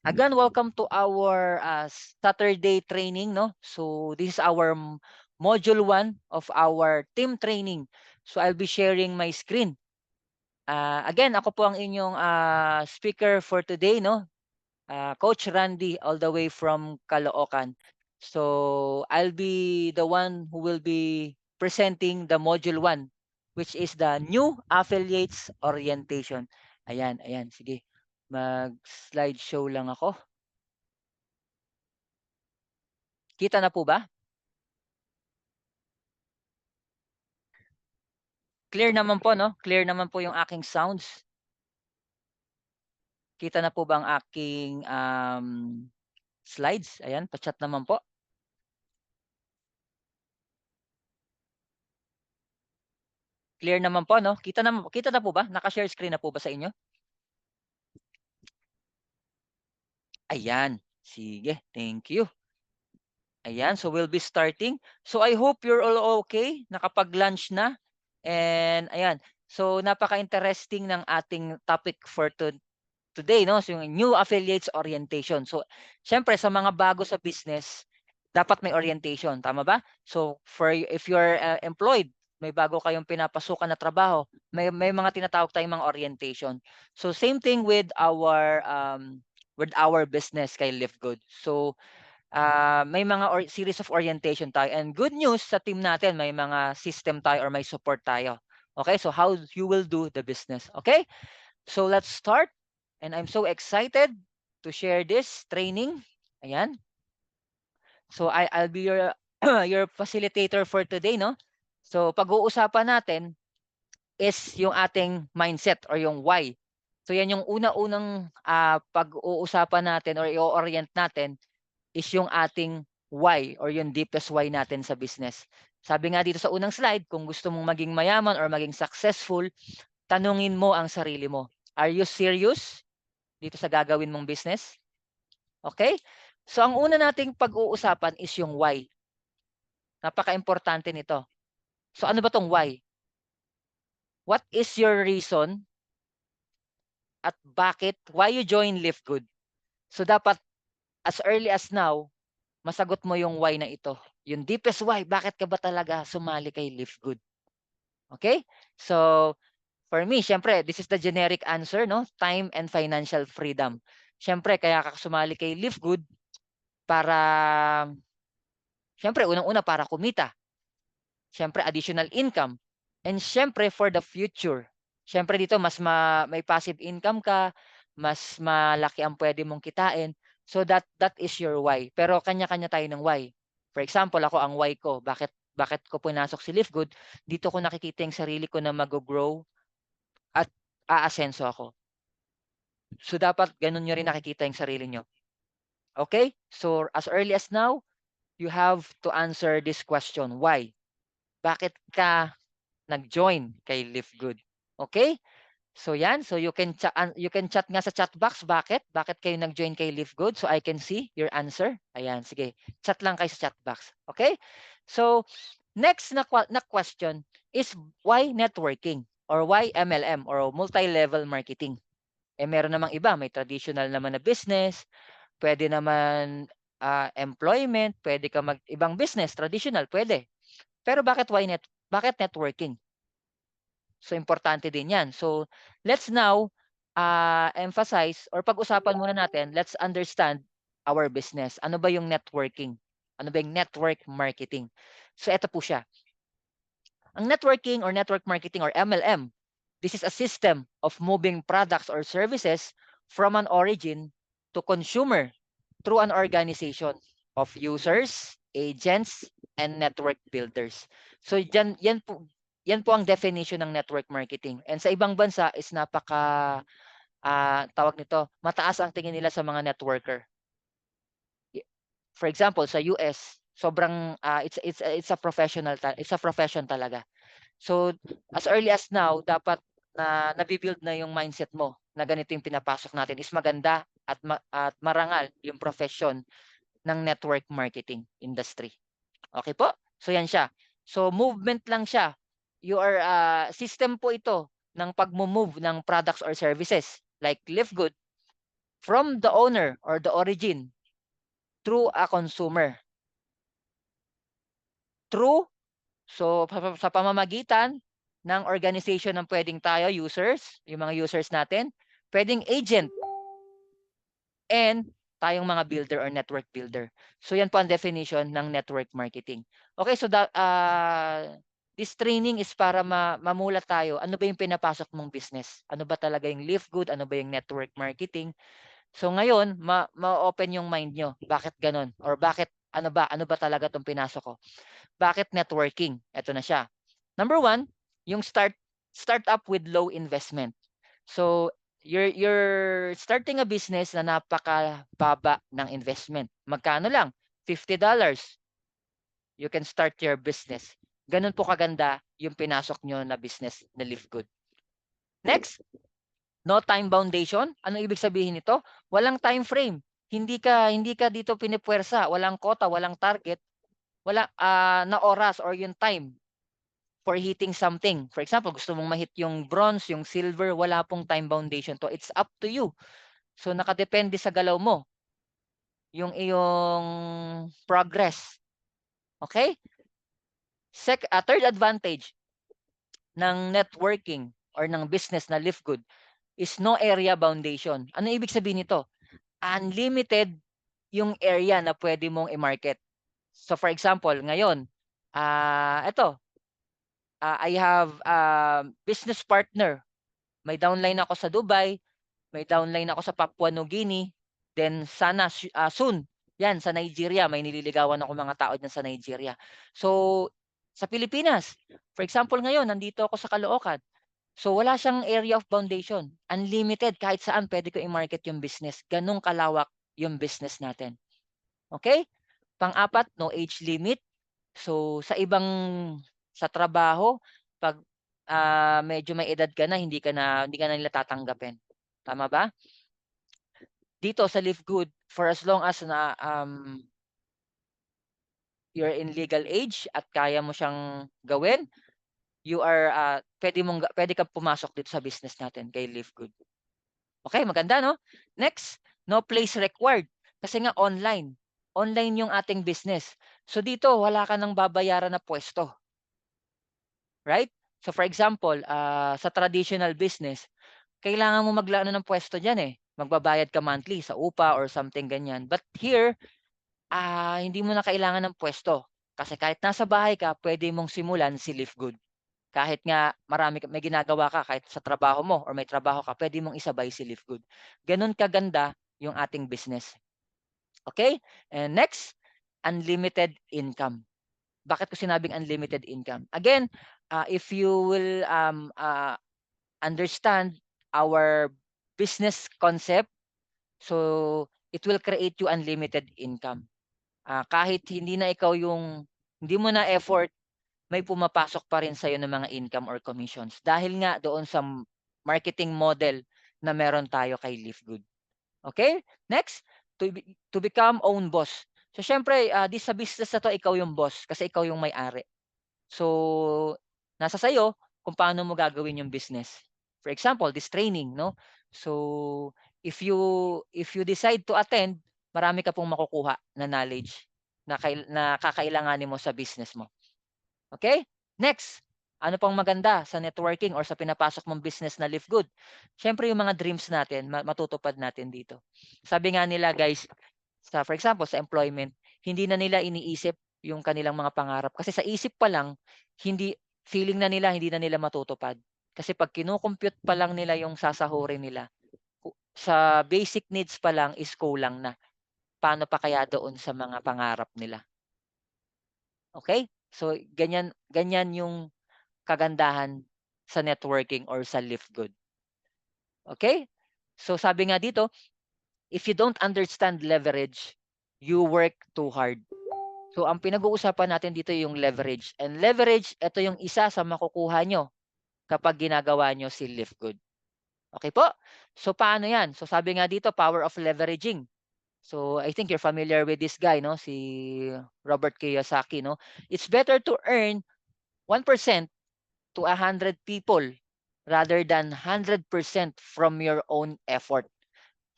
Again, welcome to our Saturday training, no? So this is our module 1 of our team training. So I'll be sharing my screen. Again, ako po ang inyong speaker for today, no? Coach Randy, all the way from Caloocan. So I'll be the one who will be presenting the module 1, which is the new affiliates orientation. Ayan, ayan, sige. Mag-slideshow lang ako. Kita na po ba? Clear naman po 'no? Clear naman po yung aking sounds. Kita na po ba ang aking, slides? Ayan, pa-chat naman po. Clear naman po 'no? Kita na po ba? Naka-share screen na po ba sa inyo? Ayan, sige, thank you. Ayan, so we'll be starting. So I hope you're all okay, nakapag-lunch na. And ayan, so napaka-interesting ng ating topic for today 'no, so yung new affiliates orientation. So siyempre sa mga bago sa business, dapat may orientation, tama ba? So if you're employed, may bago kayong pinapasukan na trabaho, may mga tinatawag tayong mga orientation. So same thing with our business kay Live Good. So may mga series of orientation tayo, and good news sa team natin, may mga system tayo or may support tayo. Okay, so how you will do the business. Okay, so let's start, and I'm so excited to share this training. Ayan. So I'll be your your facilitator for today, no? So pag-uusapan natin is yung ating mindset or yung why. So yan yung una-unang pag-uusapan natin or i-orient natin is yung ating why or yung deepest why natin sa business. Sabi nga dito sa unang slide, kung gusto mong maging mayaman or maging successful, tanungin mo ang sarili mo. Are you serious dito sa gagawin mong business? Okay? So ang una nating pag-uusapan is yung why. Napaka-importante nito. So ano ba 'tong why? What is your reason at bakit why you join Live Good? So dapat as early as now, masagot mo yung why na ito. Yung deepest why, bakit ka ba talaga sumali kay Live Good? Okay? So for me, siyempre, this is the generic answer, no? Time and financial freedom. Siyempre, kaya ka sumali kay Live Good para, siyempre, unang-una para kumita. Siyempre, additional income. And siyempre, for the future. Siyempre, dito, may passive income ka, mas malaki ang pwede mong kitain. So, that is your why. Pero kanya-kanya tayo ng why. For example, ako, ang why ko, bakit ko pinasok si Live Good, dito ko nakikita yung sarili ko na mag-grow at aasenso ako. So, dapat ganun nyo rin nakikita yung sarili nyo. Okay? So, as early as now, you have to answer this question. Why? Bakit ka nag-join kay Live Good? Okay? So, yan. So, you can chat nga sa chat box. Bakit? Bakit kayo nag-join kay Live Good? So, I can see your answer. Ayan, sige. Chat lang kayo sa chat box. Okay? So, next na question is why networking or why MLM or multi-level marketing? Meron namang iba, may traditional naman na business, puwede naman, employment, puwede ka ibang business, traditional, puwede. Pero bakit networking? So, importante din 'yan. So, let's now, emphasize or pag-usapan muna natin, let's understand our business. Ano ba yung networking? Ano ba yung network marketing? So, eto po siya. Ang networking or network marketing or MLM, this is a system of moving products or services from an origin to consumer through an organization of users, agents, and network builders. So yan po ang definition ng network marketing. And sa ibang bansa is tawag nito, mataas ang tingin nila sa mga networker. For example, sa US, sobrang it's a it's a profession talaga. So, as early as now, dapat na nabi-build na yung mindset mo na ganito yung pinapasok natin is maganda at marangal yung profession ng network marketing industry. Okay po? So, yan siya. So, movement lang siya. System po ito ng pagmo-move ng products or services like Live Good. from the owner or the origin through a consumer. Through, so sa pamamagitan ng organization ng pwedeng tayo, users, yung mga users natin, pwedeng agent, and tayong mga builder or network builder. So yan po ang definition ng network marketing. Okay, so this training is para mamulat tayo. Ano ba yung pinapasok mong business? Ano ba talaga yung Live Good? Ano ba yung network marketing? So ngayon, ma-open yung mind nyo. Bakit ganun? Or bakit, ano ba talaga itong pinasok ko? Bakit networking? Ito na siya. Number one, yung start up with low investment. So you're starting a business na napakababa ng investment. Magkano lang? $50. You can start your business. Ganun po kaganda yung pinasok nyo na business na Live Good. Next, no time foundation. Ano ibig sabihin nito? Walang time frame. Hindi ka dito pinipuwersa, walang quota, walang target, wala na oras or yung time for hitting something. For example, gusto mong ma-hit yung bronze, yung silver, wala pong time foundation to. It's up to you. So nakadepende sa galaw mo yung iyong progress. Okay? Third advantage ng networking or ng business na Live Good is no area foundation. Ano ibig sabihin nito? Unlimited yung area na pwede mong i-market. So for example, ngayon, ito, I have business partner. May downline ako sa Dubai, may downline ako sa Papua New Guinea, then sana soon, yan sa Nigeria, may nililigawan ako mga tao dyan sa Nigeria. So sa Pilipinas, for example ngayon, nandito ako sa Caloocan. So wala siyang area of foundation. Unlimited, kahit saan pwede ko i-market yung business. Ganong kalawak yung business natin. Okay? Pang-apat, no age limit. So sa trabaho, pag medyo may edad ka na, hindi ka na nila tatanggapin. Tama ba? Dito sa Live Good, for as long as na you're in legal age at kaya mo siyang gawin, you are pwede kang pumasok dito sa business natin kay Live Good. Okay, maganda no? Next, no place required. Kasi nga online. Online yung ating business. So dito wala ka nang babayaran na pwesto. Right? So for example, sa traditional business, kailangan mo maglaan ng pwesto diyan eh. Magbabayad ka monthly sa upa or something ganyan. But here, hindi mo na kailangan ng pwesto. Kasi kahit nasa bahay ka, pwede mong simulan si Live Good. Kahit nga may ginagawa ka kahit sa trabaho mo or may trabaho ka, pwede mong isabay si Live Good. Gano'n kaganda yung ating business. Okay? And next, unlimited income. Bakit ko sinabing unlimited income? Again, if you will understand our business concept, so it will create you unlimited income. Kahit hindi mo na effort, may pumapasok pa rin sa'yo ng mga income or commissions. Dahil nga doon sa marketing model na meron tayo kay Live Good. Okay? Next, to become own boss. So syempre, sa business na to, ikaw yung boss kasi ikaw yung may-ari. So nasa sa'yo kung paano mo gagawin yung business. For example, this training, no? So if you decide to attend, marami ka pong makukuha na knowledge na kakailanganin mo sa business mo. Okay? Next, ano pang maganda sa networking or sa pinapasok mong business na Live Good? Siyempre yung mga dreams natin, matutupad natin dito. Sabi nga nila guys, for example, sa employment, hindi na nila iniisip yung kanilang mga pangarap. Kasi sa isip pa lang, feeling na nila, hindi na nila matutupad. Kasi pag kinukompute pa lang nila yung sasahurin nila, sa basic needs pa lang is kulang na. Paano pa kaya doon sa mga pangarap nila? Okay? So ganyan yung kagandahan sa networking or sa Live Good. Okay? So sabi nga dito, if you don't understand leverage, you work too hard. So ang pinag-uusapan natin dito yung leverage. And leverage, ito yung isa sa makukuha nyo kapag ginagawa nyo si Live Good. Okay po? So paano yan? So sabi nga dito, power of leveraging. So I think you're familiar with this guy, no? Si Robert Kiyosaki, no? It's better to earn 1% to 100 people rather than 100% from your own effort.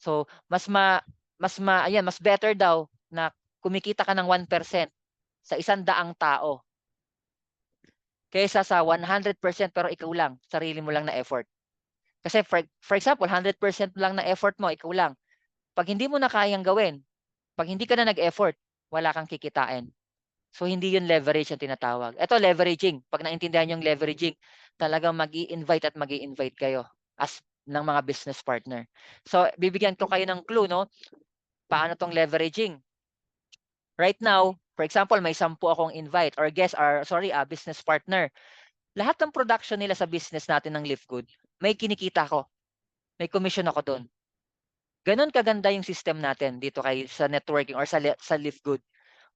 So, mas better daw na kumikita ka ng 1% sa 100 tao kaysa sa 100% pero ikaw lang, sarili mo lang na effort. Kasi for example, 100% lang na effort mo, ikaw lang. 'Pag hindi mo na kayang gawin, 'pag hindi ka na nag-effort, wala kang kikitain. So, hindi 'yun leverage ang tinatawag. Ito leveraging, 'pag naintindihan niyo yung leveraging, talagang mag-i-invite at mag-i-invite kayo as ng mga business partner. So, bibigyan ko kayo ng clue 'no, paano 'tong leveraging. Right now, for example, may 10 akong invite or business partner. Lahat ng production nila sa business natin ng Livegood, may kinikita ako, may commission ako dun. Gano'n kaganda yung system natin dito sa networking or sa Livegood.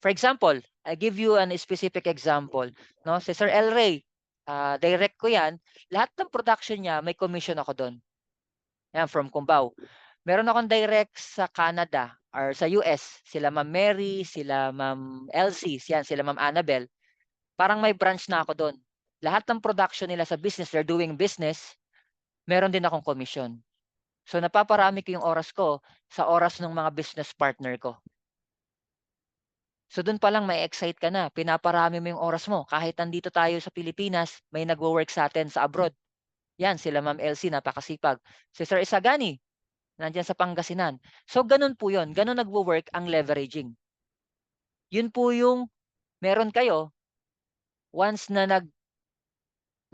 For example, I give you an specific example, 'no, si Sir El Rey, direct ko 'yan, lahat ng production niya may commission ako dun, 'yan from Cubao. Meron akong direct sa Canada or sa US, sila Ma'am Mary, sila Ma'am Elsie, 'yan sila Ma'am Annabel. Parang may branch na ako dun. Lahat ng production nila sa business, they're doing business, meron din akong commission. So napaparami ko yung oras ko sa oras ng mga business partner ko. So dun pa lang mai-excite ka na, pinaparami mo yung oras mo. Kahit nandito tayo sa Pilipinas, may nagwo-work sa'tin sa abroad. Yan, sila Ma'am Elsie napakasipag. Si Sir Isagani, nandiyan sa Pangasinan. So ganun po yun, ganun nagwo-work ang leveraging. Yun po yung meron kayo once na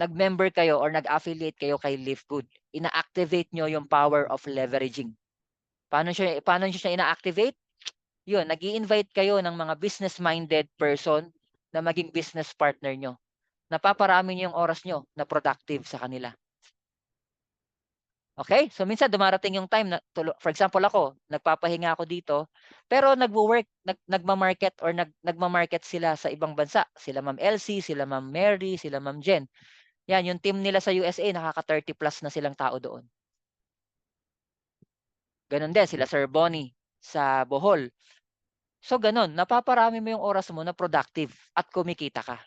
nag-member kayo or nag-affiliate kayo kay Livegood, ina-activate nyo yung power of leveraging. Paano niyo siya ina-activate? Yun, nag-i-invite kayo ng mga business-minded person na maging business partner nyo. Napaparami niyo yung oras nyo na productive sa kanila. Okay? So minsan dumarating yung time na for example ako, nagpapahinga ako dito, pero nagwo-work, nagma-market or nagma-market sila sa ibang bansa. Sila Ma'am Elsie, sila Ma'am Mary, sila Ma'am Jen. Yan, yung team nila sa USA nakaka-30 plus na silang tao doon. Gano'n din sila Sir Bonnie sa Bohol. So gano'n, napaparami mo yung oras mo na productive at kumikita ka.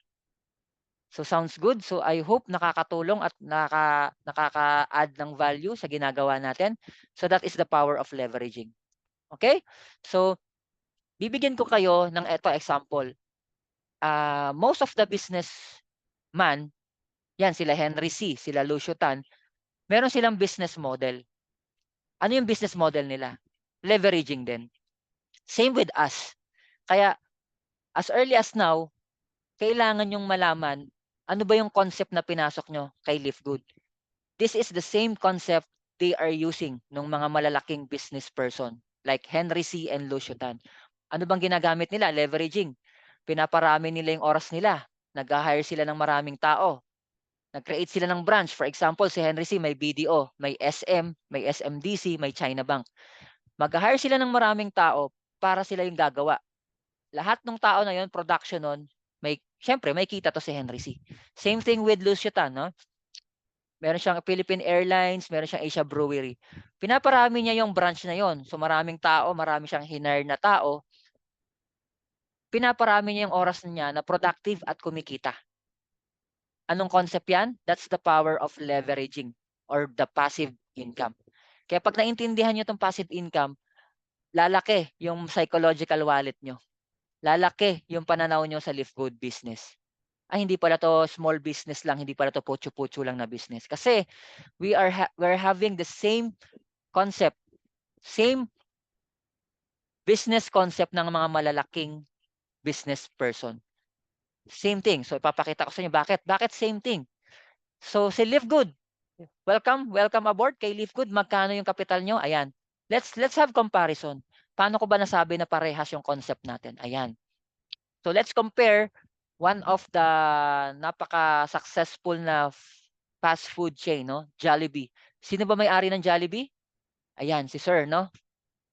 So sounds good. So I hope nakakatulong at nakaka-add ng value sa ginagawa natin. So that is the power of leveraging. Okay? So bibigyan ko kayo ng eto example. Most of the businessman, yan sila Henry C, sila Lucio Tan, meron silang business model. Ano yung business model nila? Leveraging din. Same with us. Kaya as early as now, kailangan yung malaman ano ba yung concept na pinasok nyo kay Livegood. This is the same concept they are using ng mga malalaking business person like Henry C. and Lucio Tan. Ano bang ginagamit nila? Leveraging. Pinaparami nila yung oras nila. Nag-hire sila ng maraming tao. Nag-create sila ng branch. For example, si Henry C. may BDO, may SM, may SMDC, may China Bank. Mag-hire sila ng maraming tao para sila yung gagawa. Lahat ng tao na yon, production nun, siyempre may kita to si Henry C. Same thing with Lucio Tan, no? Meron siyang Philippine Airlines, meron siyang Asia Brewery. Pinaparami niya yung branch na yon. So maraming tao, marami siyang hinire na tao. Pinaparami niya yung oras niya na productive at kumikita. Anong concept yan? That's the power of leveraging or the passive income. Kaya pag naintindihan niyo itong passive income, lalaki yung psychological wallet niyo. Lalaki yung pananaw niyo sa Livegood business. Ay, hindi pala to small business lang, hindi pala to putyo-putyo lang na business. Kasi we're having the same concept, same business concept ng mga malalaking business person. Same thing. So ipapakita ko sa inyo bakit. Bakit same thing? So si Livegood, welcome aboard kay Livegood. Magkano yung kapital nyo? Ayan. Let's have comparison. Paano ko ba nasabi na parehas yung concept natin? Ayan. So let's compare one of the napaka-successful na fast food chain, no? Jollibee. Sino ba may-ari ng Jollibee? Ayan, si Sir, no?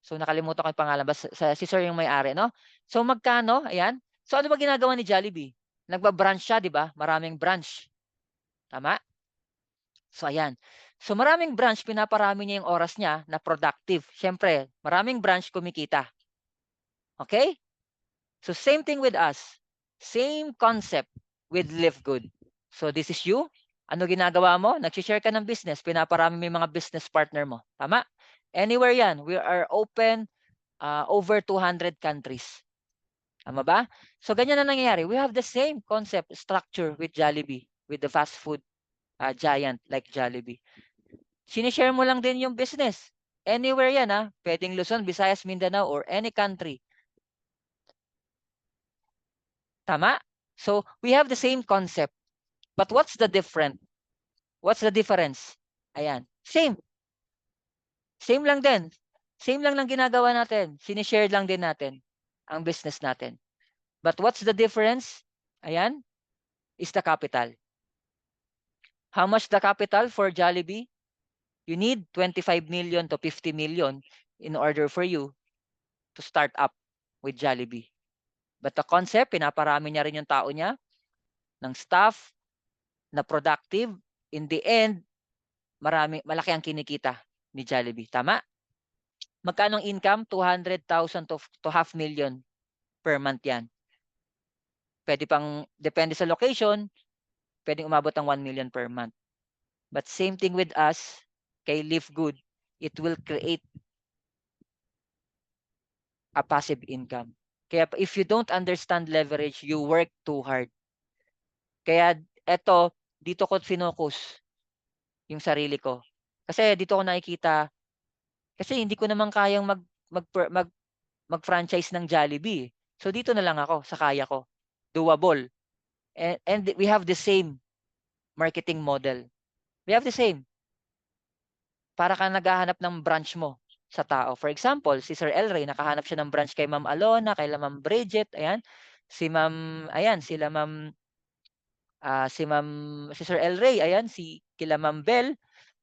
So nakalimutan ko yung pangalan, si Sir yung may-ari, no? So magkano? Ayan. So ano ba ginagawa ni Jollibee? Nagba-branch siya, 'di ba? Maraming branch. Tama? So ayan. So maraming branch, pinaparami niya yung oras niya na productive. Siyempre, maraming branch kumikita. Okay? So same thing with us. Same concept with Livegood. So this is you. Ano ginagawa mo? Nag-share ka ng business, pinaparami mo yung mga business partner mo. Tama? Anywhere yan. We are open over 200 countries. Tama ba? So, ganyan na nangyayari. We have the same concept, structure with Jollibee, with the fast food giant like Jollibee. Sinishare mo lang din yung business. Anywhere yan pwedeng Luzon, Visayas, Mindanao, or any country. Tama? So, we have the same concept. But what's the different? What's the difference? Ayan. Same. Same lang din. Same lang ng ginagawa natin. Sinishare lang din natin ang business natin. But what's the difference? Ayan. Is the capital. How much the capital for Jollibee? You need 25 million to 50 million in order for you to start up with Jollibee. But the concept, pinaparami niya rin yung tao niya, ng staff, na productive. In the end, malaki ang kinikita ni Jollibee. Tama? Magkano ang income? 200,000 to half million per month yan. Pwede pang, depende sa location, pwedeng umabot ng 1 million per month. But same thing with us, kay Live Good, it will create a passive income. Kaya if you don't understand leverage, you work too hard. Kaya dito ko finokus yung sarili ko. Kasi dito ko nakikita, kasi hindi ko naman kayang mag-franchise ng Jollibee. So dito na lang ako sa kaya ko. Doable. And we have the same marketing model. We have the same. Para ka naghahanap ng branch mo sa tao. For example, si Sir Elray, nakahanap siya ng branch kay Ma'am Alona, kay Ma'am Bridget, ayan. Si Ma'am, ayan, sila Ma'am, si Sir Elray, ayan, kila Ma'am Bell.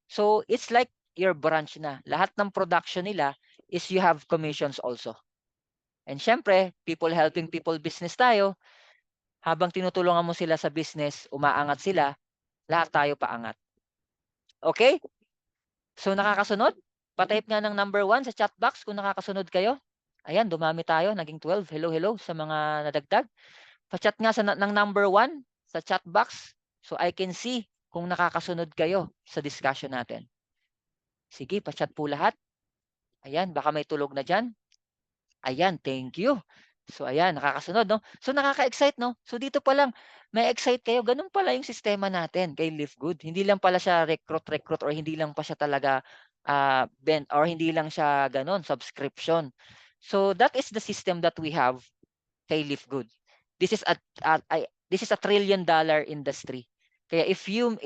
So, it's like your branch na. Lahat ng production nila is you have commissions also. And syempre, people helping people business tayo. Habang tinutulungan mo sila sa business, umaangat sila, lahat tayo paangat. Okay? So, nakakasunod? Pa-type nga ng number 1 sa chat box kung nakakasunod kayo. Ayan, dumami tayo. Naging 12. Hello, hello sa mga nadagdag. Pa-chat nga ng number 1 sa chat box so I can see kung nakakasunod kayo sa discussion natin. Sige, pa-chat po lahat. Ayan, baka may tulog na dyan. Ayan, thank you. So ayan, nakakasunod, no? So nakaka-excite, no? So dito pa lang, may excite kayo. Ganun pala yung sistema natin kay Live Good. Hindi lang pala siya recruit or hindi lang pa siya talaga or hindi lang siya ganun, subscription. So that is the system that we have kay Live Good. This is a $1 trillion industry. Kaya if you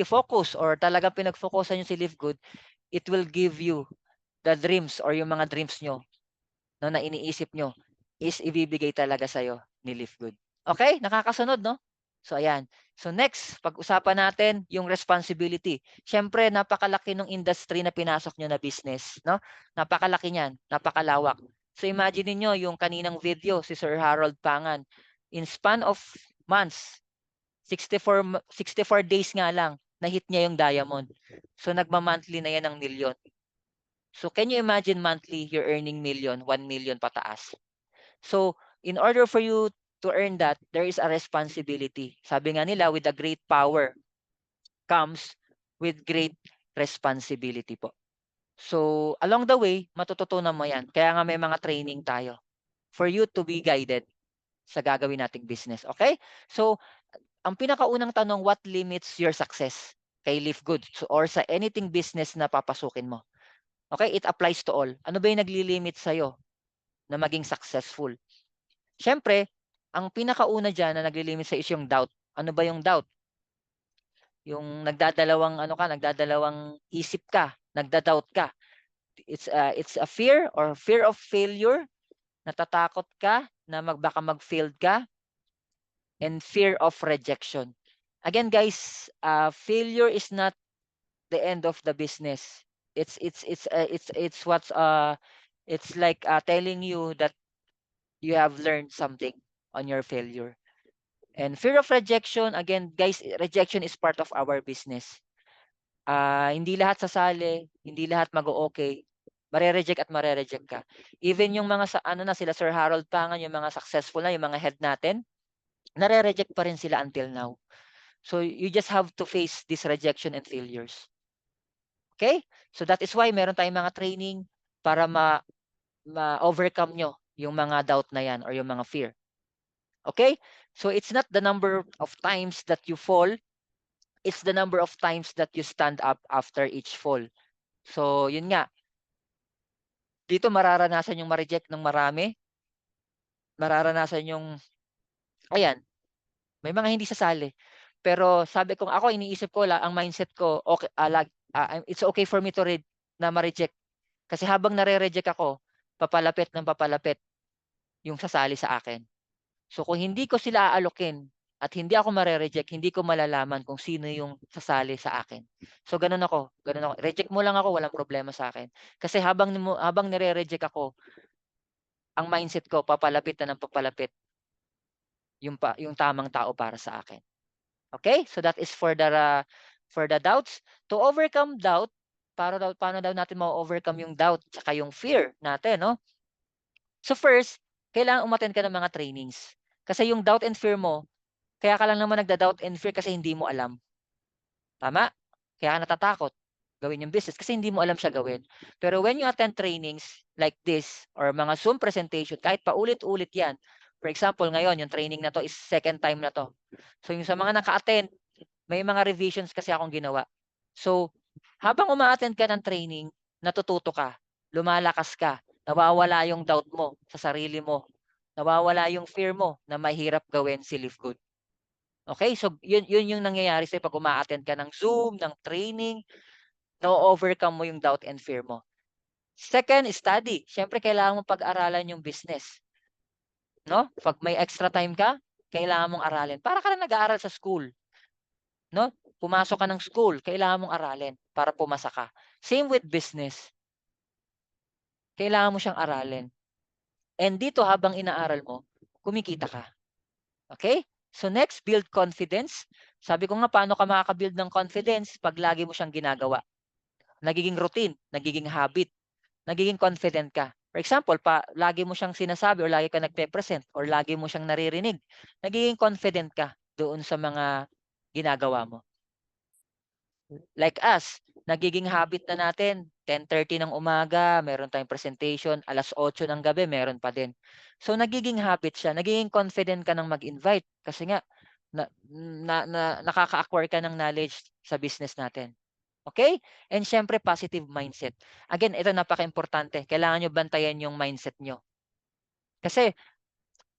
focus or talagang pinag-focusan niyo si Live Good, it will give you the dreams or yung mga dreams nyo no, na iniisip nyo is ibibigay talaga sa'yo ni Live Good. Okay? Nakakasunod, no? So, ayan. So, next, pag-usapan natin yung responsibility. Siyempre, napakalaki ng industry na pinasok nyo na business, no? Napakalaki niyan, napakalawak. So, imagine niyo yung kaninang video, si Sir Harold Pangan. In span of months, 64 days nga lang, na-hit niya yung diamond. So, nagma-monthly na yan ng milyon. So can you imagine monthly you're earning 1 million pataas? So in order for you to earn that, there is a responsibility. Sabi nga nila, with a great power comes with great responsibility po. So along the way, matututunan mo yan. Kaya nga may mga training tayo for you to be guided sa gagawin nating business. Okay? So ang pinakaunang tanong, what limits your success kay Live Good or sa anything business na papasukin mo? Okay, it applies to all. Ano ba yung naglilimit sa'yo na maging successful? Siyempre, ang pinakauna dyan na naglilimit sa is yung doubt. Ano ba yung doubt? Yung nagdadalawang isip ka, nagda-doubt ka. It's a fear or fear of failure. Natatakot ka na baka mag-failed ka, and fear of rejection. Again, guys, failure is not the end of the business. It's like telling you that you have learned something on your failure. And fear of rejection, again, guys, rejection is part of our business. Hindi lahat sasali, hindi lahat mag-o-okay. Mare-reject at mare-reject ka. Even yung mga sila Sir Harold Pangan, yung mga successful na, yung mga head natin, nare-reject pa rin sila until now. So you just have to face this rejection and failures. Okay? So that is why meron tayong mga training para ma-overcome nyo yung mga doubt na yan or yung mga fear. Okay? So it's not the number of times that you fall, it's the number of times that you stand up after each fall. So yun nga, dito mararanasan yung ma-reject ng marami, mararanasan yung ayan, may mga hindi sasali. Pero sabi ko ako iniisip ko ang mindset ko okey, it's okay for me to na ma-reject. Kasi habang nare-reject ako, papalapit ng papalapit yung sasali sa akin. So kung hindi ko sila aalukin at hindi ako mare-reject, hindi ko malalaman kung sino yung sasali sa akin. So gano'n ako. Reject mo lang ako, walang problema sa akin. Kasi habang nire-reject ako, ang mindset ko papalapit na ng papalapit yung tamang tao para sa akin. Okay? So that is for the doubts. To overcome doubt, paano daw natin ma-overcome yung doubt tsaka yung fear natin 'no? So first, kailangan umattend ka ng mga trainings. Kasi yung doubt and fear mo, kaya ka lang naman nagda-doubt and fear kasi hindi mo alam, tama? Kaya ka natatakot gawin yung business kasi hindi mo alam siya gawin. Pero when you attend trainings like this or mga Zoom presentation, kahit paulit-ulit 'yan. For example, ngayon yung training na 'to is second time na 'to. So yung sa mga naka-attend, may mga revisions kasi akong ginawa. So, habang uma-attend ka ng training, natututo ka, lumalakas ka, nawawala yung doubt mo sa sarili mo, nawawala yung fear mo na mahirap gawin si Live Good. Okay, so yun yung nangyayari sa'yo 'pag uma-attend ka ng Zoom, ng training, na overcome mo yung doubt and fear mo. Second, study. Siyempre kailangan mong pag-aralan yung business, 'no? 'Pag may extra time ka, kailangan mong aralin. Para ka lang nag-aaral sa school, 'no? Pumasok ka ng school, kailangan mong aralin para pumasa ka. Same with business, kailangan mo siyang aralin. And dito habang inaaral mo, kumikita ka. Okay? So next, build confidence. Sabi ko nga paano ka makaka-build ng confidence 'pag lagi mo siyang ginagawa. Nagiging routine, nagiging habit, nagiging confident ka. For example, lagi mo siyang sinasabi or lagi ka nagpe-present or lagi mo siyang naririnig, nagiging confident ka doon sa mga ginagawa mo. Like us, nagiging habit na natin 10:30 ng umaga meron tayong presentation, 8:00 ng gabi meron pa din. So nagiging habit siya, nagiging confident ka ng mag-invite kasi nga nakaka-acquire ka ng knowledge sa business natin. Okay? And siyempre positive mindset. Again, ito napakaimportante, kailangan niyo bantayan yung mindset niyo. Kasi,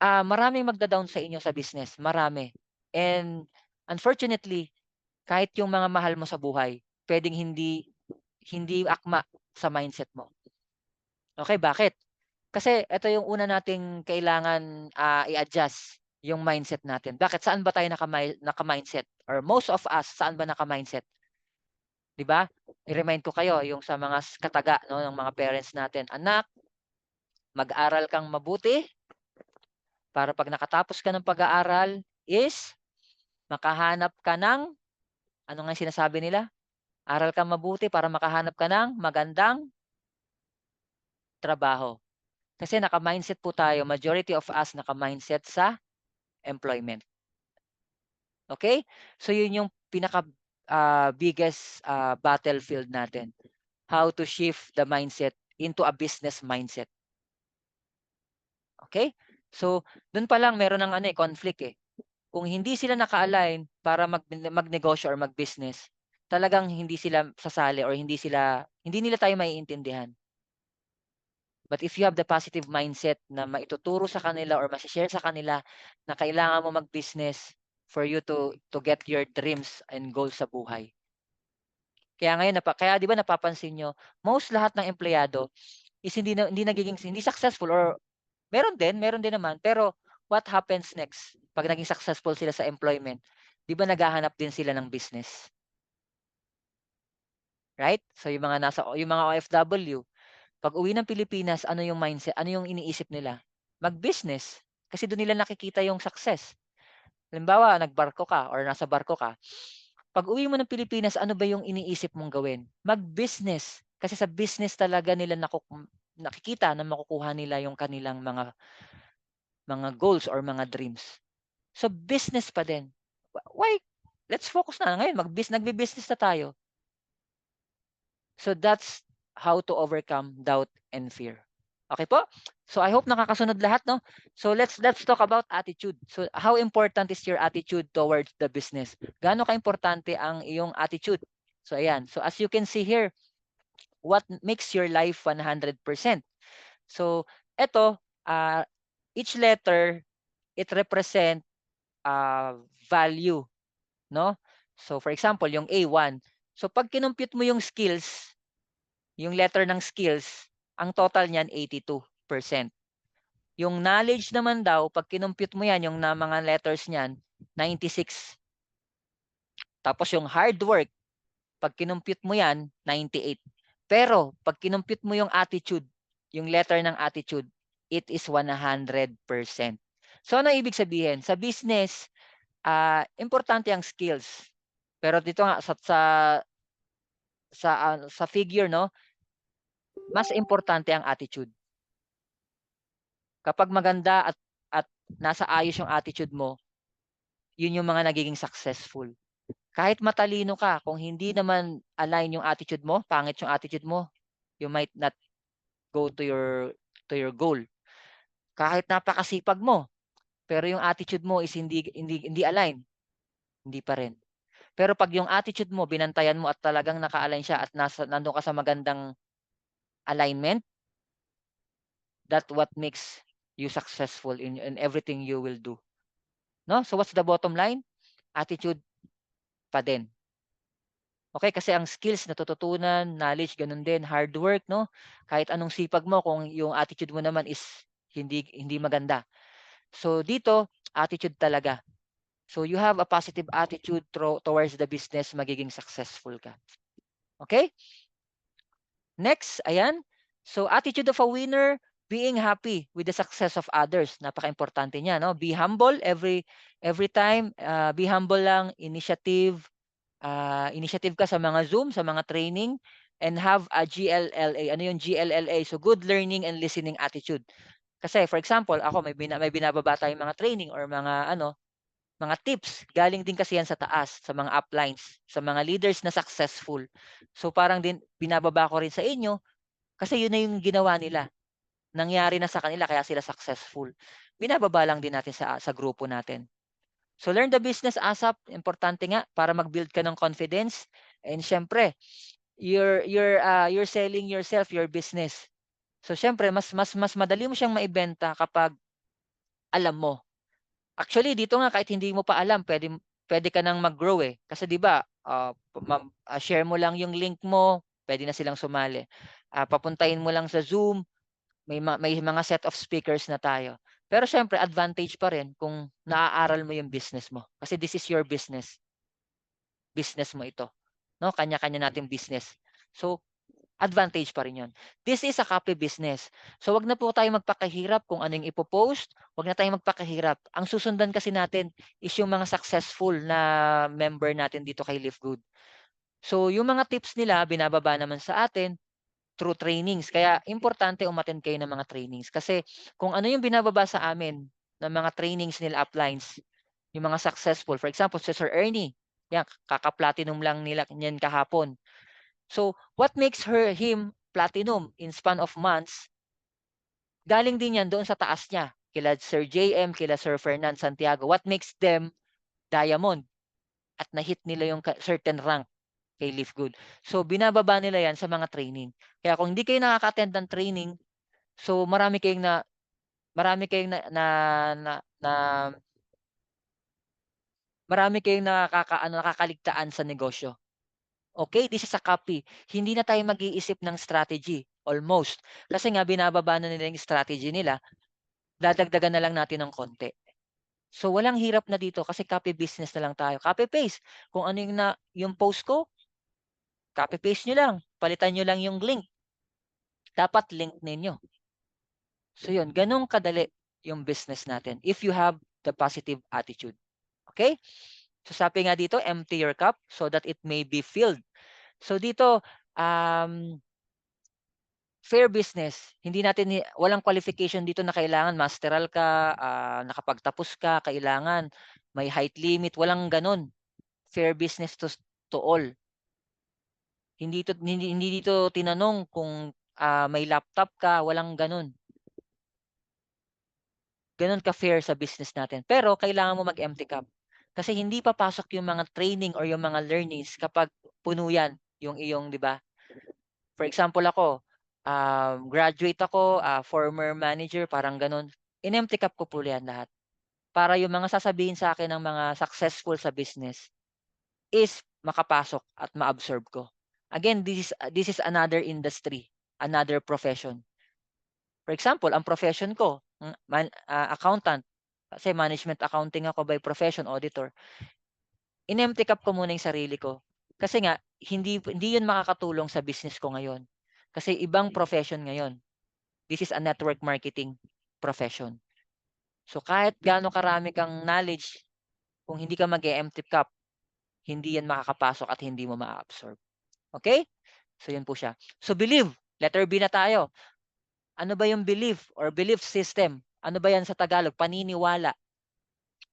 maraming magda-down sa inyo sa business, marami. And unfortunately, kahit yung mga mahal mo sa buhay, puwedeng hindi hindi akma sa mindset mo. Okey, bakit? Kasi ito yung una nating kailangan, i-adjust yung mindset natin. Bakit, saan ba tayo naka-mindset or most of us, saan ba naka-mindset, 'di ba? I-remind ko kayo yung sa mga kataga 'no, ng mga parents natin, "Anak, mag-aral kang mabuti para 'pag nakatapos ka ng pag-aaral is makahanap ka ng" ano nga yung sinasabi nila? "Aral kang mabuti para makahanap ka ng magandang trabaho." Kasi naka-mindset po tayo, majority of us naka-mindset sa employment, okay? So yun yung biggest, battlefield natin, how to shift the mindset into a business mindset, okay? So dun pa lang meron ng ano, conflict, eh. Kung hindi sila naka-align para magnegosyo or mag-business, talagang hindi sila sasali or hindi nila tayo maiintindihan. But if you have the positive mindset na maituturo sa kanila or share sa kanila na kailangan mo mag-business for you to get your dreams and goals sa buhay. Kaya ngayon kaya 'di ba napapansin niyo, most lahat ng empleyado is hindi successful or meron din naman, pero what happens next 'pag naging successful sila sa employment? 'Di ba naghahanap din sila ng business, right? So yung mga OFW, pag-uwi ng Pilipinas, ano yung iniisip nila? Mag-business, kasi dun nila nakikita yung success. Halimbawa, nagbarko ka or nasa barko ka, pag-uwi mo ng Pilipinas, ano ba yung iniisip mong gawin? Mag-business, kasi sa business talaga nila nakikita na makukuha nila yung kanilang mga goals or mga dreams. So, business pa din. Why let's focus na ngayon nagbe-business na tayo. So that's how to overcome doubt and fear. Okay po? So I hope nakakasunod lahat, no? So let's talk about attitude. So how important is your attitude towards the business? Gaano kaimportante ang iyong attitude? So ayan. So as you can see here, what makes your life 100%? So eto, each letter, it represent value, no? So for example, yung A1. So pag kinompute mo yung skills, yung letter ng skills, ang total niyan 82%. Yung knowledge naman daw, pag kinompute mo yan, yung na mga letters niyan, 96. Tapos yung hard work, pag kinompute mo yan, 98. Pero pag kinompute mo yung attitude, yung letter ng attitude, it is 100%. So ano ibig sabihin? Sa business, importante ang skills. Pero dito nga sa figure, no, mas importante ang attitude. Kapag maganda at nasa ayos yung attitude mo, yun yung mga nagiging successful. Kahit matalino ka, kung hindi naman align yung attitude mo, pangit yung attitude mo, you might not go to your goal. Kahit napakasipag mo, pero yung attitude mo is hindi align, hindi pa rin. Pero 'pag yung attitude mo binantayan mo at talagang naka-align siya at nandun ka sa magandang alignment, that what makes you successful in everything you will do, 'no? So what's the bottom line? Attitude pa din. Okay, kasi ang skills natututunan, knowledge gano'n din, hard work 'no, kahit anong sipag mo kung yung attitude mo naman is hindi hindi maganda. So dito, attitude talaga. So you have a positive attitude towards the business, magiging successful ka. Okay. Next, ayan. So attitude of a winner, being happy with the success of others. Napakaimportante niya 'no. Be humble every time, be humble lang, initiative ka sa mga Zoom, sa mga training, and have a GLLA. Ano yung GLLA? So good learning and listening attitude. Kasi for example, ako may binababa tayong mga training or mga ano, mga tips. Galing din kasi yan sa taas, sa mga uplines, sa mga leaders na successful. So parang din binababa ko rin sa inyo kasi yun na yung ginawa nila. Nangyari na sa kanila kaya sila successful. Binababa lang din natin sa grupo natin. So learn the business ASAP, importante nga para mag-build ka ng confidence and siyempre you're selling yourself, your business. So siyempre mas madali mo siyang maibenta kapag alam mo. Actually dito nga kahit hindi mo pa alam pwede ka nang mag-grow, eh. Kasi 'di ba, share mo lang yung link mo, pwede na silang sumali. Papuntahin mo lang sa Zoom, may mga set of speakers na tayo. Pero siyempre advantage pa rin kung naaaral mo yung business mo. Kasi this is your business, business mo ito, 'no, kanya-kanya nating business. So, advantage pa rin 'yun. This is a copy business. So, 'wag na po tayong magpakahirap kung ano yung ipo-post, 'wag na tayong magpakahirap. Ang susundan kasi natin is yung mga successful na member natin dito kay Live Good. So, yung mga tips nila binababa naman sa atin through trainings. Kaya importante umattend kayo ng mga trainings kasi kung ano yung binababa sa amin ng mga trainings nila uplines, yung mga successful. For example, si Sir Ernie, yan kaka-platinum lang nila niyan kahapon. So, what makes him platinum in span of months, galing din yan doon sa taas niya. Kila Sir JM, kila Sir Fernand Santiago. What makes them diamond at na-hit nila yung certain rank kay Live Good. So, binababa nila yan sa mga training. Kaya kung hindi kayo nakaka-attend ng training, so marami kayong na na na marami kayong nakakaligtaan sa negosyo. Okay, this is a copy. Hindi na tayo mag-iisip ng strategy, almost. Kasi nga binababa na nila yung strategy nila, dadagdagan na lang natin ng konti. So walang hirap na dito kasi copy business na lang tayo. Copy paste. Kung ano yung post ko, copy paste niyo lang. Palitan niyo lang yung link. Dapat link ninyo. So yun, ganun kadali yung business natin if you have the positive attitude. Okay? So sabi nga dito, empty your cup so that it may be filled. So dito, um, fair business. Hindi natin walang qualification dito na kailangan masteral ka, nakapagtapos ka, kailangan may height limit, walang gano'n. Fair business to all. Hindi dito tinanong kung, may laptop ka, walang gano'n. Gano'n ka-fair sa business natin. Pero kailangan mo mag-empty cup. Kasi hindi papasok yung mga training or yung mga learnings kapag puno yan yung iyong 'di ba? For example ako, graduate ako, former manager parang gano'n. In-empty cup ko po yan lahat. Para yung mga sasabihin sa akin ng mga successful sa business is makapasok at ma-absorb ko. Again, this is another industry, another profession. For example, ang profession ko, accountant, kasi management accounting ako by profession, auditor. In-empty cup ko muna yung sarili ko. Kasi nga, hindi yun makakatulong sa business ko ngayon. Kasi ibang profession ngayon. This is a network marketing profession. So kahit gaano karami kang knowledge, kung hindi ka mag-e-empty cup, hindi yan makakapasok at hindi mo maa-absorb. Okay? So yun po siya. So believe, letter B na tayo. Ano ba yung belief or belief system? Ano ba yan sa Tagalog? Paniniwala.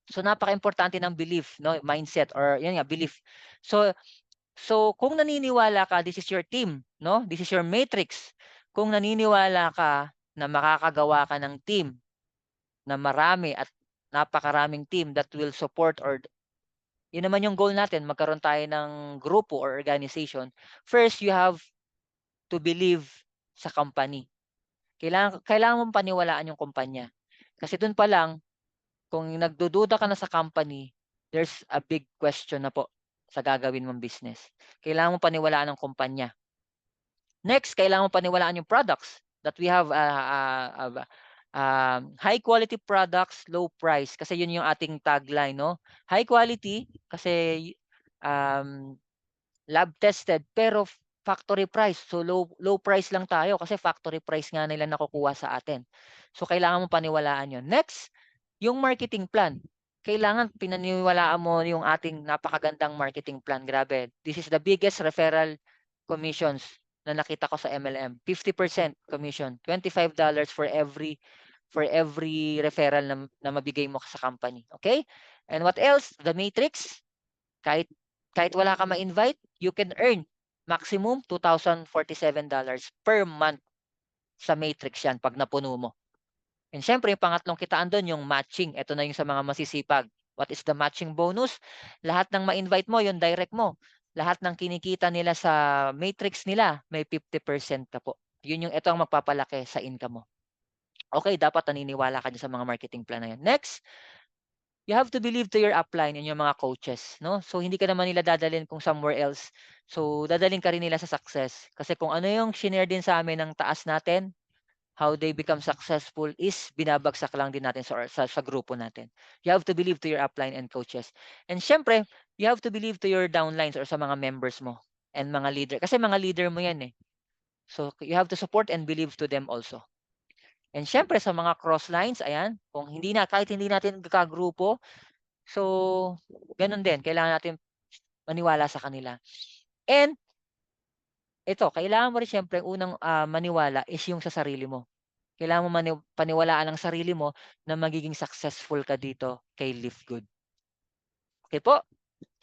So napakaimportante ng belief, no? Mindset or yan nga, belief. So kung naniniwala ka, this is your team, no? This is your matrix. Kung naniniwala ka na makakagawa ka ng team na marami at napakaraming team that will support or yun naman yung goal natin, magkaroon tayo ng grupo or organization. First, you have to believe sa company. Kailangan mong paniwalaan yung kumpanya. Kasi dun pa lang, kung nagdududa ka na sa company, there's a big question na po sa gagawin mong business. Kailangan mong paniwalaan ang kumpanya. Next, kailangan mong paniwalaan yung products that we have, high quality products, low price. Kasi yun yung ating tagline, no? High quality kasi um, lab tested pero factory price. So low price lang tayo kasi factory price nga nila nakukuha sa atin. So kailangan mong paniwalaan 'yon. Next, yung marketing plan. Kailangan pinaniwalaan mo yung ating napakagandang marketing plan. Grabe. This is the biggest referral commissions na nakita ko sa MLM. 50% commission, $25 for every referral na mabigay mo sa company. Okay? And what else? The matrix. Kahit kahit wala ka ma-invite, you can earn maximum $2,047 per month sa matrix 'yan 'pag napuno mo. And siyempre yung pangatlong kitaan dun yung matching, eto na yung sa mga masisipag. What is the matching bonus? Lahat ng ma-invite mo, yung direct mo. Lahat ng kinikita nila sa matrix nila, may 50% ka po. Yun yung ito ang magpapalaki sa income mo. Okay, dapat naniniwala ka diyan sa mga marketing plan na yan. Next, you have to believe to your upline and yung mga coaches, no? So hindi ka naman nila dadalhin kung somewhere else. So dadalhin ka rin nila sa success. Kasi kung ano yung shinare din sa amin ng taas natin, how they become successful is binabagsak lang din natin sa grupo natin. You have to believe to your upline and coaches. And syempre, you have to believe to your downlines or sa mga members mo and mga leader. Kasi mga leader mo yan eh. So you have to support and believe to them also. And syempre sa mga cross lines, ayan, kung kahit hindi natin kagrupo, so ganun din, kailangan natin maniwala sa kanila. And ito, kailangan mo rin siyempre unang, maniwala is yung sa sarili mo. Kailangan mo paniwalaan ang sarili mo na magiging successful ka dito kay Live Good. Okay po?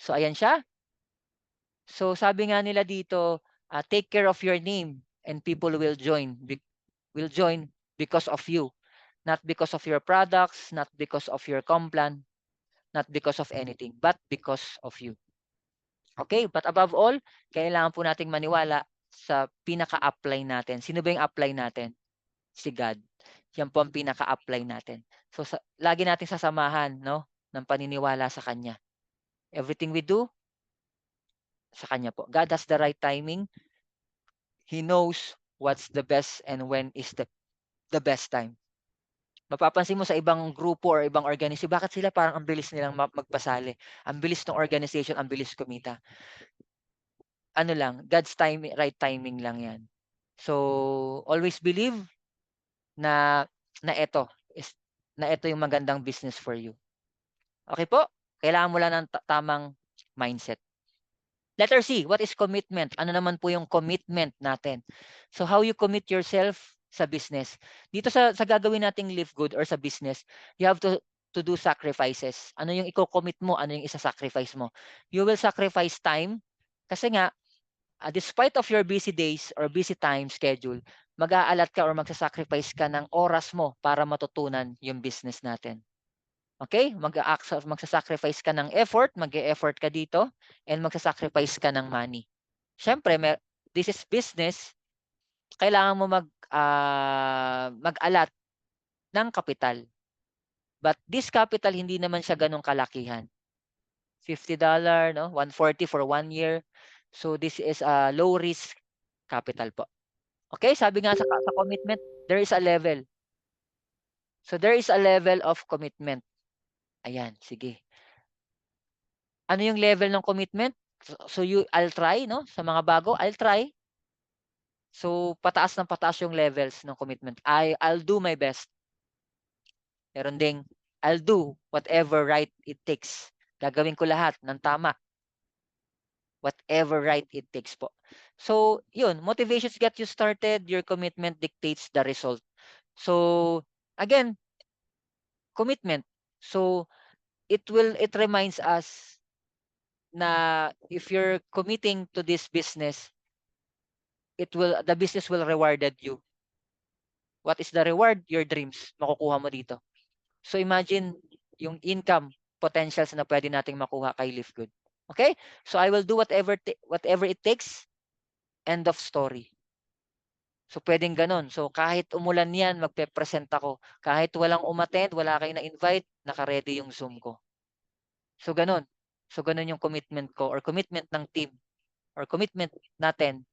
So ayan siya. So sabi nga nila dito, take care of your name and people will join because of you. Not because of your products, not because of your complan, not because of anything, but because of you. Okay, but above all, kailangan po nating maniwala sa pinaka-upline natin. Sino ba yung upline natin? Si God. Yan po ang pinaka-upline natin. So lagi nating sasamahan, no, ng paniniwala sa kanya. Everything we do, sa kanya po. God has the right timing. He knows what's the best and when is the best time. Mapapansin mo sa ibang grupo or ibang organisasyon, bakit sila parang ang bilis nilang magpasali? Ang bilis ng organization, ang bilis kumita. Ano lang, God's timing, right timing lang 'yan. So, always believe na na ito ito yung magandang business for you. Okay po? Kailangan mo lang ng tamang mindset. Letter C, what is commitment? Ano naman po yung commitment natin? So how you commit yourself sa business. Dito sa gagawin nating live good or sa business, you have to do sacrifices. Ano yung iko-commit mo, ano yung isa-sacrifice mo. You will sacrifice time kasi nga despite of your busy days or busy time schedule, mag-aalat ka or magsa-sacrifice ka ng oras mo para matutunan yung business natin. Okay? Magsa-sacrifice ka ng effort, mag-e-effort ka dito, and magsa-sacrifice ka ng money. Siyempre this is business, kailangan mo mag-alat ng kapital. But this capital hindi naman siya gano'ng kalakihan. $50, no? $140 for 1 year. So this is a low risk capital po. Okay, sabi nga sa commitment, there is a level. So there is a level of commitment. Ayan, sige. Ano yung level ng commitment? I'll try, no? Sa mga bago, I'll try. So pataas ng pataas yung levels ng commitment. I'll do my best. Meron ding I'll do whatever right it takes. Gagawin ko lahat ng tama. Whatever right it takes po. So, yun, motivations get you started, your commitment dictates the result. So, again, commitment. So, it reminds us na if you're committing to this business, the business will rewarded you. What is the reward? Your dreams. Makukuha mo dito. So, imagine yung income potentials na pwede nating makuha kay Live Good. Okay? So, I will do whatever it takes. End of story. So, pwedeng gano'n. So, kahit umulan yan, magpe-present ako. Kahit walang umattend, wala kayong na-invite, naka-ready yung Zoom ko. So, gano'n. So, gano'n yung commitment ko or commitment ng team or commitment natin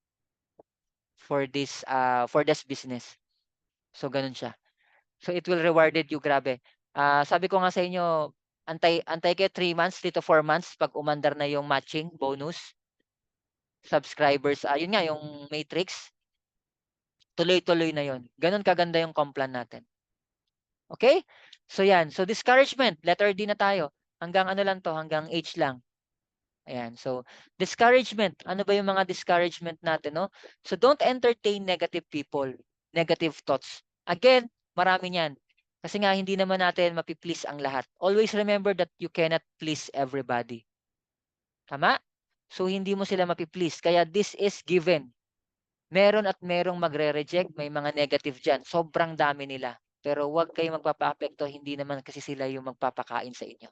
for this business. So, gano'n siya. So, it will rewarded you, grabe. Sabi ko nga sa inyo, antay kayo 3 months, 3 to 4 months pag umandar na yung matching bonus subscribers. Yun nga, yung matrix. Tuloy-tuloy na yon. Gano'n kaganda yung complan natin. Okay? So yan. So discouragement, letter D na tayo. Hanggang ano lang to, hanggang H lang. Ayan. So discouragement, ano ba yung mga discouragement natin, no? So don't entertain negative people, negative thoughts. Again, marami niyan. Kasi nga hindi naman natin mapi-please ang lahat. Always remember that you cannot please everybody. Tama? So hindi mo sila mapi-please. Kaya this is given. Meron at merong magre-reject, may mga negative diyan. Sobrang dami nila. Pero huwag kayong magpapaapekto, hindi naman kasi sila yung magpapakain sa inyo.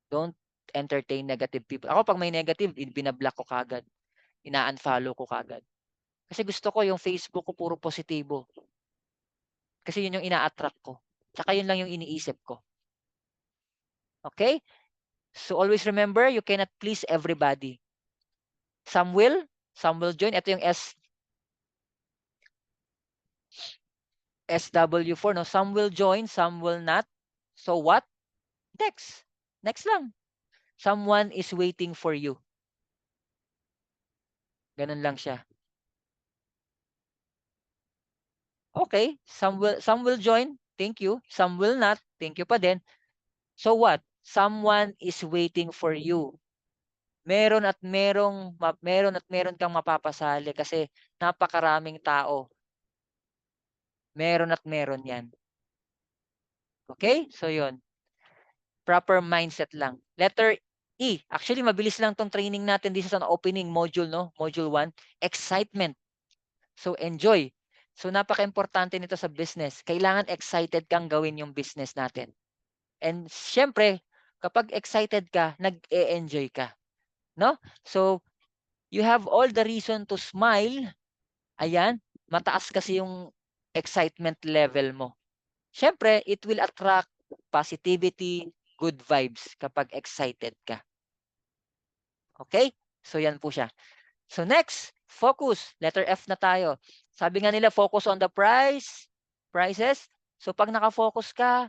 Don't entertain negative people. Ako 'pag may negative, bina-block ko kaagad, ina-unfollow ko kaagad. Kasi gusto ko yung Facebook ko puro positibo. Kasi yun yung ina-attract ko. Tsaka yun lang yung iniisip ko. Okay? So always remember, you cannot please everybody. Some will join. Ito yung SW4, no? Some will join, some will not. So what? Next. Next lang. Someone is waiting for you. Ganun lang siya. Okay, some will join. Thank you. Some will not. Thank you pa din. So what? Someone is waiting for you. Meron at meron kang mapapasali kasi napakaraming tao. Meron at meron 'yan. Okay? So 'yun. Proper mindset lang. Letter E. Actually, mabilis lang 'tong training natin dito sa opening module, no? Module 1. Excitement. So, enjoy. So, napaka-importante nito sa business. Kailangan excited kang gawin yung business natin. And siyempre, kapag excited ka, nag-e-enjoy ka. No? So, you have all the reason to smile. Ayan, mataas kasi yung excitement level mo. Siyempre, it will attract positivity, good vibes kapag excited ka. Okay? So, yan po siya. So, next, focus. Letter F na tayo. Sabi nga nila, focus on the prices. So, pag naka-focus ka,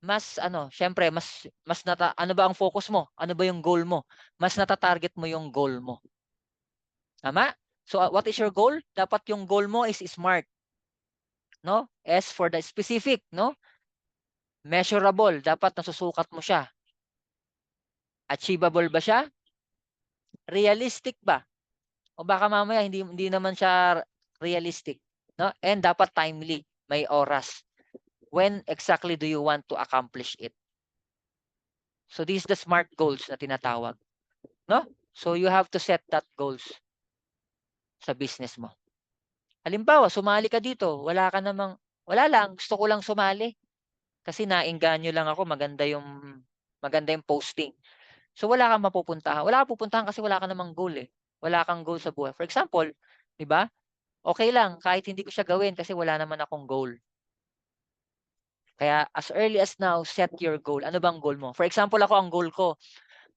mas siyempre ano ba ang focus mo? Ano ba yung goal mo? Mas nata-target mo yung goal mo. Tama? So, what is your goal? Dapat yung goal mo is smart, no? S for the specific, no? Measurable, dapat nasusukat mo siya. Achievable ba siya? Realistic ba? O baka mamaya hindi naman siya realistic, no? And dapat timely, may oras. When exactly do you want to accomplish it? So, this is the SMART goals na tinatawag, no? So, you have to set that goals sa business mo. Halimbawa, sumali ka dito, wala lang, gusto ko lang sumali kasi naengganyo lang ako, maganda yung posting. So, wala kang pupuntahan kasi wala ka namang goal, eh. Wala kang goal sa buhay. For example, 'di ba, okey lang kahit hindi ko siya gawin kasi wala naman akong goal. Kaya as early as now, set your goal. Ano bang goal mo? For example, ako ang goal ko,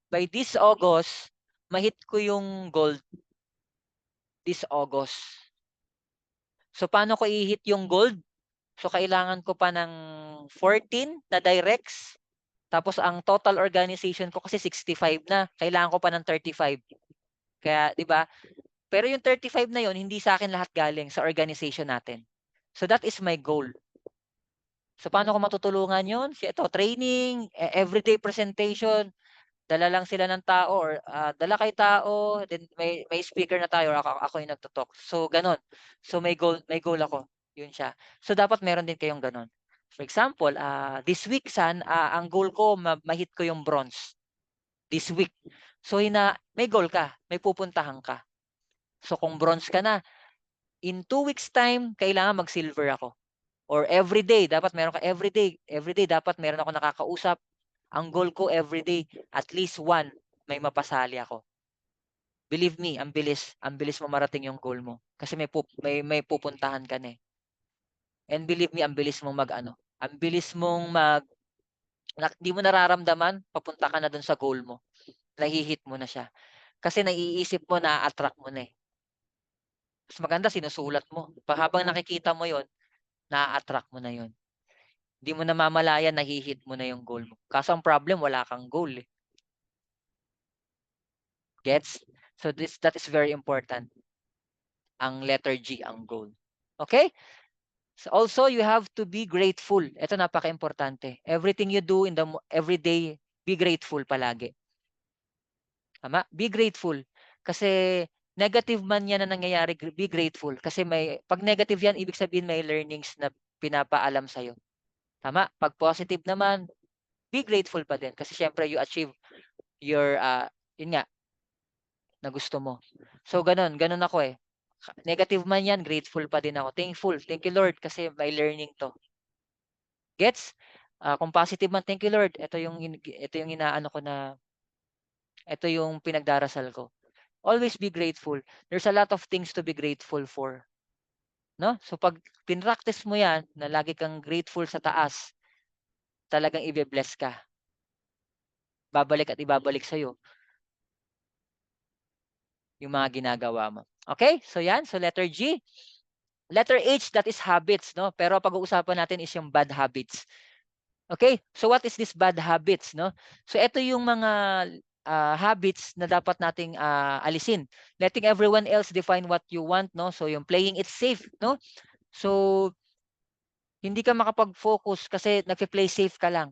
by this August, ma-hit ko yung gold this August. So, paano ko i-hit yung gold? So, kailangan ko pa ng 14 na directs, tapos ang total organization ko kasi 65 na, kailangan ko pa ng 35. Kaya 'di ba? Pero yung 35 na yon hindi sa akin lahat galing, sa organization natin. So, that is my goal. So, paano ko matutulungan yon? Ito, training, everyday presentation, dala lang sila ng tao or, dala kay tao, then may speaker na tayo or ako yung nagto-talk. So, gano'n. So, may goal ako, yun siya. So, dapat meron din kayong gano'n. For example, this week ang goal ko ma-hit ko yung bronze, this week. So, may goal ka, may pupuntahan ka. So, kung bronze ka na, in 2 weeks time kailangan mag-silver ako or everyday dapat meron ka everyday dapat meron akong nakakausap. Ang goal ko everyday at least one may mapasali ako. Believe me, ang bilis mo marating yung goal mo kasi may pupuntahan ka na, eh. And believe me, ang bilis mong mag-ano, ang bilis mong di mo nararamdaman papunta ka na dun sa goal mo, nahi-hit mo na siya. Kasi naiisip mo, naa-attract mo na, eh. Mas maganda sinusulat mo, habang nakikita mo yon, naa-attract mo na yon. Di mo namamalayan nahi-hit mo na yung goal mo. Kaso ang problem wala kang goal, eh. Gets? So that is very important. Ang letter G, ang goal. Okay? So also, you have to be grateful. Ito napaka-importante. Everything you do every day, be grateful palagi. Tama? Be grateful. Kasi negative man yan na nangyayari, be grateful. Kasi 'pag negative yan, ibig sabihin may learnings na pinapaalam sa'yo. Tama? 'Pag positive naman, be grateful pa din. Kasi siyempre you achieve your, yun nga, na gusto mo. So gano'n ako, eh. Negative man 'yan, grateful pa din ako. Thankful, "Thank you Lord kasi may learning 'to." Gets? Kung positive man, "Thank you Lord, ito yung inaano ko na ito yung pinagdarasal ko." Always be grateful. There's a lot of things to be grateful for, 'no? So 'pag pinractice mo 'yan na lagi kang grateful sa taas, talagang ibe-bless ka. Babalik at ibabalik sa'yo yung mga ginagawa mo. Okay? So 'yan, so letter G. Letter H, that is habits, 'no? Pero pag-uusapan natin is yung bad habits. Okay, so what is this bad habits, 'no? So ito yung mga, habits na dapat nating, alisin. Letting everyone else define what you want, 'no? So yung playing it safe, 'no? So hindi ka makapag-focus kasi nagpe-play safe ka lang.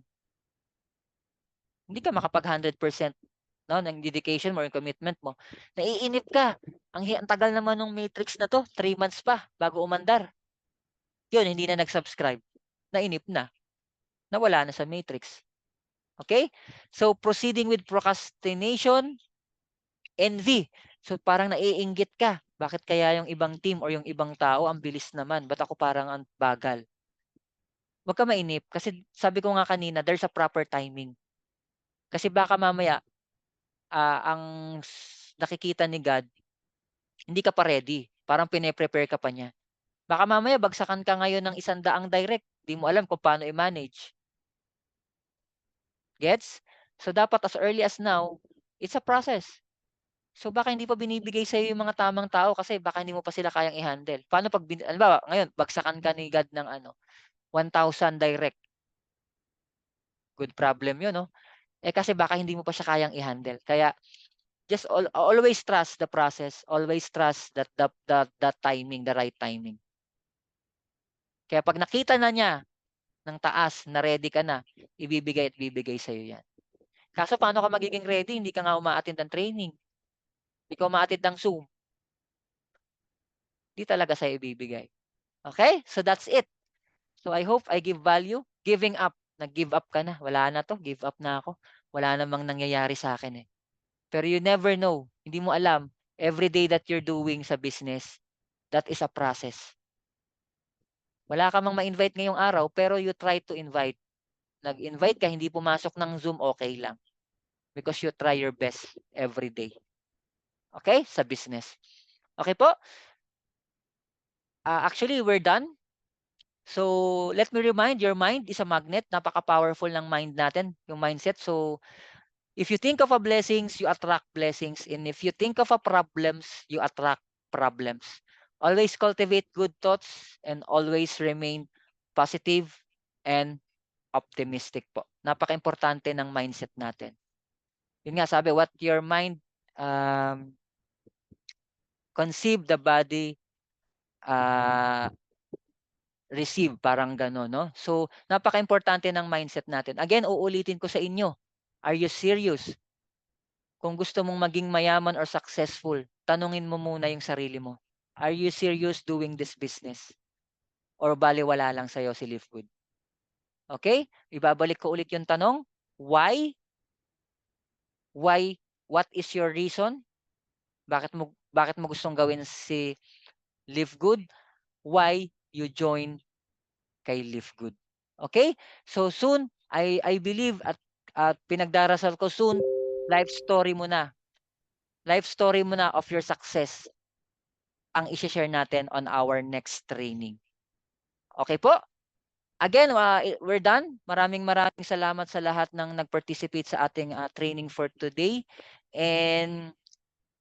Hindi ka makapag 100%, 'no, ng dedication mo or commitment mo. Naiinip ka, ang tagal naman nung matrix na 'to, 3 months pa bago umandar. Yun, hindi na nag-subscribe, nainip na, nawala na sa matrix. Okay? So proceeding with procrastination, envy. So parang naiinggit ka, bakit kaya yung ibang team or yung ibang tao ang bilis naman, ba't ako parang ang bagal? Wag ka mainip kasi sabi ko nga kanina, there's a proper timing. Kasi baka mamaya, ang nakikita ni God, hindi ka pa ready, parang pine-prepare ka pa niya. Baka mamaya bagsakan ka ngayon ng 100 direct, 'di mo alam kung paano i-manage, gets? So dapat as early as now, it's a process. So baka hindi pa binibigay sa'yo yung mga tamang tao kasi baka hindi mo pa sila kayang i-handle. Paano 'pag halimbawa ngayon bagsakan ka ni God ng 1,000 direct, good problem yun 'no? Eh, kasi baka hindi mo pa siya kayang i-handle. Kaya just always trust the process, always trust that timing, the right timing. Kaya 'pag nakita na niya ng taas na ready ka na, ibibigay at bibigay sa'yo 'yan. Kaso paano ka magiging ready, hindi ka nga uma-attend ng training, hindi ka uma-attend ng Zoom, 'di talaga sa'yo ibibigay. Okay? So that's it. So I hope I give value. Giving up, nag-give up ka na, wala na 'to, give up na ako. Wala namang nangyayari sa'kin, eh. Pero you never know, hindi mo alam, every day that you're doing sa business, that is a process. Wala ka mang ma-invite ngayong araw, pero you try to invite. Nag-invite ka, hindi pumasok ng Zoom, okay lang. Because you try your best every day. Okay? Sa business. Okay po? Actually, we're done. So, let me remind, your mind is a magnet. Napaka-powerful ng mind natin, yung mindset. So, if you think of a blessings, you attract blessings. And if you think of a problems, you attract problems. Always cultivate good thoughts and always remain positive and optimistic po. Napaka-importante ng mindset natin. Yun nga sabi, what your mind um, conceive, the body uh, receive, parang gano'n, no? So, napaka-importante ng mindset natin. Again, uulitin ko sa inyo, are you serious? Kung gusto mong maging mayaman or successful, tanungin mo muna yung sarili mo. Are you serious doing this business? Or balewala lang sa'yo si Live Good? Okay? Ibabalik ko ulit yung tanong. Why? Why? What is your reason? Bakit mo gustong gawin si Live Good? Why you join kay Live Good? Okay? So soon, I believe at pinagdarasal ko soon, life story mo na. Life story mo na of your success ang i-share natin on our next training. Okay po? Again, we're done. Maraming salamat sa lahat ng nag-participate sa ating training for today. And